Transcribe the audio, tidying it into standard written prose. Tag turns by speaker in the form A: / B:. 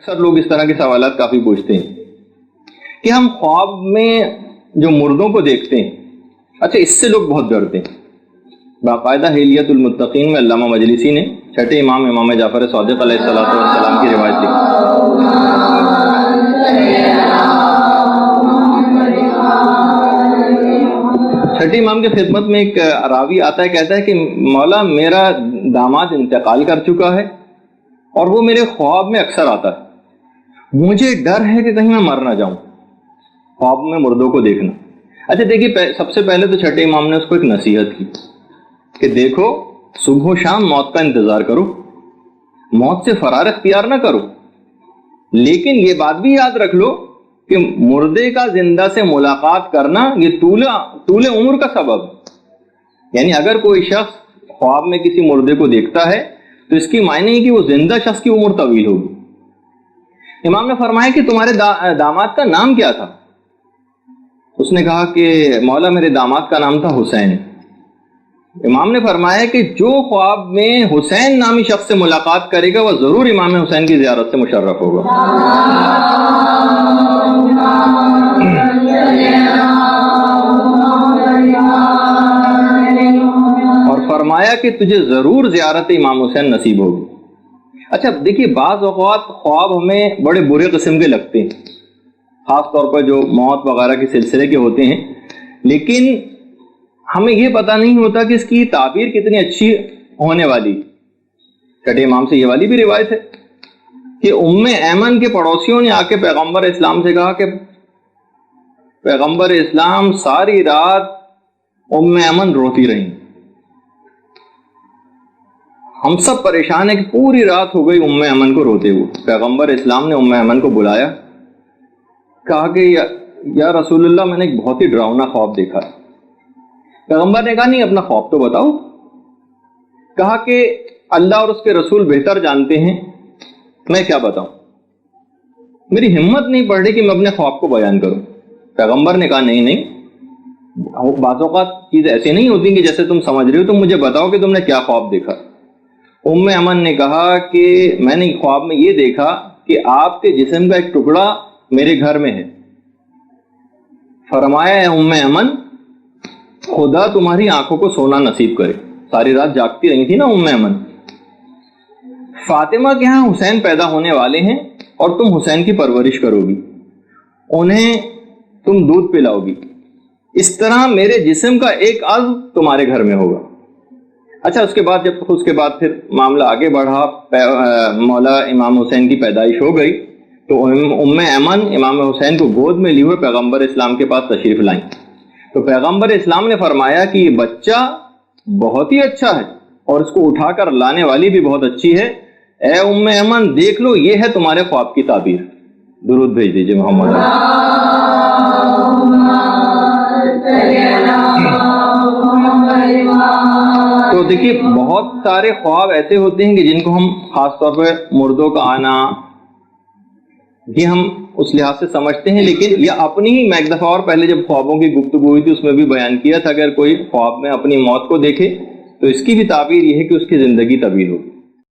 A: اکثر لوگ اس طرح کے سوالات کافی پوچھتے ہیں کہ ہم خواب میں جو مردوں کو دیکھتے ہیں، اچھا اس سے لوگ بہت ڈرتے ہیں. باقاعدہ حلیۃ المتقین میں علامہ مجلسی نے چھٹے امام جعفر صادق علیہ السلام کی روایت لکھی. چھٹے امام کی خدمت میں ایک راوی آتا ہے، کہتا ہے کہ مولا میرا داماد انتقال کر چکا ہے اور وہ میرے خواب میں اکثر آتا ہے، مجھے ڈر ہے کہ کہیں میں مر نہ جاؤں. خواب میں مردوں کو دیکھنا. اچھا دیکھیے، سب سے پہلے تو چھٹے امام نے اس کو ایک نصیحت کی کہ دیکھو صبح و شام موت کا انتظار کرو، موت سے فرار اختیار نہ کرو، لیکن یہ بات بھی یاد رکھ لو کہ مردے کا زندہ سے ملاقات کرنا یہ طول عمر کا سبب. یعنی اگر کوئی شخص خواب میں کسی مردے کو دیکھتا ہے تو اس کی معنی ہے کہ وہ زندہ شخص کی عمر طویل ہوگی. امام نے فرمایا کہ تمہارے داماد کا نام کیا تھا؟ اس نے کہا کہ مولا میرے داماد کا نام تھا حسین. امام نے فرمایا کہ جو خواب میں حسین نامی شخص سے ملاقات کرے گا وہ ضرور امام حسین کی زیارت سے مشرف ہوگا. اور فرمایا کہ تجھے ضرور زیارت امام حسین نصیب ہوگی. اچھا دیکھیے، بعض اوقات خواب ہمیں بڑے برے قسم کے لگتے ہیں، خاص طور پر جو موت وغیرہ کے سلسلے کے ہوتے ہیں، لیکن ہمیں یہ پتہ نہیں ہوتا کہ اس کی تعبیر کتنی اچھی ہونے والی. چھٹے امام سے یہ والی بھی روایت ہے کہ ام ایمن کے پڑوسیوں نے آ کے پیغمبر اسلام سے کہا کہ پیغمبر اسلام ساری رات ام ایمن روتی رہی، ہم سب پریشان ہیں کہ پوری رات ہو گئی ام ایمن کو روتے ہوئے. پیغمبر اسلام نے ام ایمن کو بلایا، کہا کہ یا رسول اللہ میں نے ایک بہت ہی ڈراؤنا خواب دیکھا. پیغمبر نے کہا نہیں اپنا خواب تو بتاؤ. کہا کہ اللہ اور اس کے رسول بہتر جانتے ہیں، میں کیا بتاؤں، میری ہمت نہیں پڑ رہی کہ میں اپنے خواب کو بیان کروں. پیغمبر نے کہا نہیں، بعض اوقات چیز ایسے نہیں ہوتی کہ جیسے تم سمجھ رہے ہو، تم مجھے بتاؤ کہ تم نے کیا خواب دیکھا. ام ایمن نے کہا کہ میں نے خواب میں یہ دیکھا کہ آپ کے جسم کا ایک ٹکڑا میرے گھر میں ہے. فرمایا ہے ام ایمن خدا تمہاری آنکھوں کو سونا نصیب کرے. ساری رات جاگتی رہی تھی نا ام ایمن. فاطمہ کے ہاں حسین پیدا ہونے والے ہیں اور تم حسین کی پرورش کرو گی، انہیں تم دودھ پلاؤ گی، اس طرح میرے جسم کا ایک عضو تمہارے گھر میں ہوگا. اچھا اس کے بعد پھر معاملہ آگے بڑھا، مولا امام حسین کی پیدائش ہو گئی تو ام ایمن امام حسین کو گود میں لیے ہوئے پیغمبر اسلام کے پاس تشریف لائیں. تو پیغمبر اسلام نے فرمایا کہ یہ بچہ بہت ہی اچھا ہے اور اس کو اٹھا کر لانے والی بھی بہت اچھی ہے. اے ام ایمن دیکھ لو یہ ہے تمہارے خواب کی تعبیر. درود بھیج دیجیے محمد. تو دیکھیے بہت سارے خواب ایسے ہوتے ہیں کہ جن کو ہم خاص طور پہ مردوں کا آنا یہ ہم اس لحاظ سے سمجھتے ہیں، لیکن یہ اپنی ہی میں ایک دفعہ اور پہلے جب خوابوں کی گفتگو ہوئی تھی اس میں بھی بیان کیا تھا، اگر کوئی خواب میں اپنی موت کو دیکھے تو اس کی بھی تعبیر یہ ہے کہ اس کی زندگی طویل ہو.